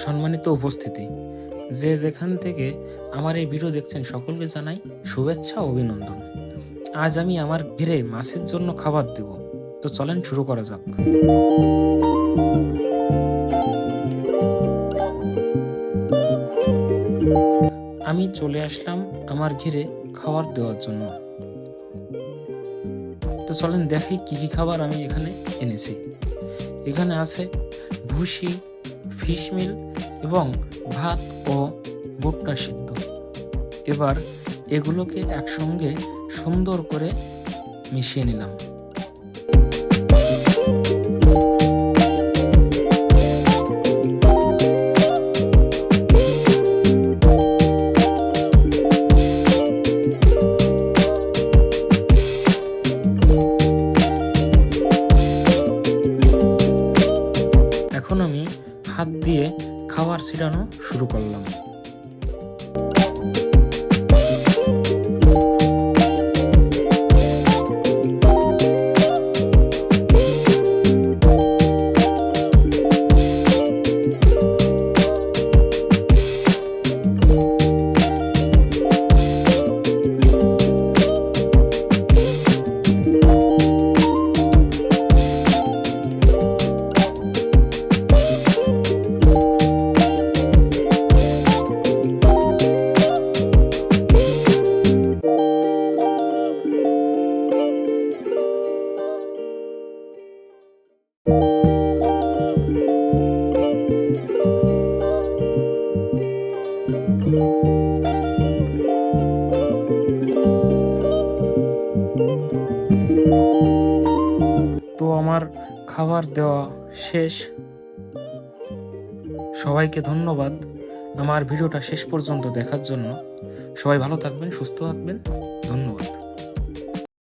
সম্মানিত উপস্থিতি, যে যেখান থেকে আমার এই ভিডিও দেখছেন সকলকে জানাই শুভেচ্ছা ও অভিনন্দন। আজ আমি আমার ঘিরে মাছের জন্য খাবার দেব, তো চলেন শুরু করা যাক। আমি চলে আসলাম আমার ঘিরে খাবার দেওয়ার জন্য। তো চলেন দেখি কি কি খাবার আমি এখানে এনেছি। এখানে আছে ভুসি, ফিশ মিল এবং ভাত ও ভুট্টা সিদ্ধ। এবার এগুলোকে একসঙ্গে সুন্দর করে মিশিয়ে নিলাম। এখন আমি হাত দিয়ে খাবার ছিটানো শুরু করলাম। তো আমার খাবার দেওয়া শেষ। সবাইকে ধন্যবাদ আমার ভিডিওটা শেষ পর্যন্ত দেখার জন্য। সবাই ভালো থাকবেন, সুস্থ থাকবেন। ধন্যবাদ।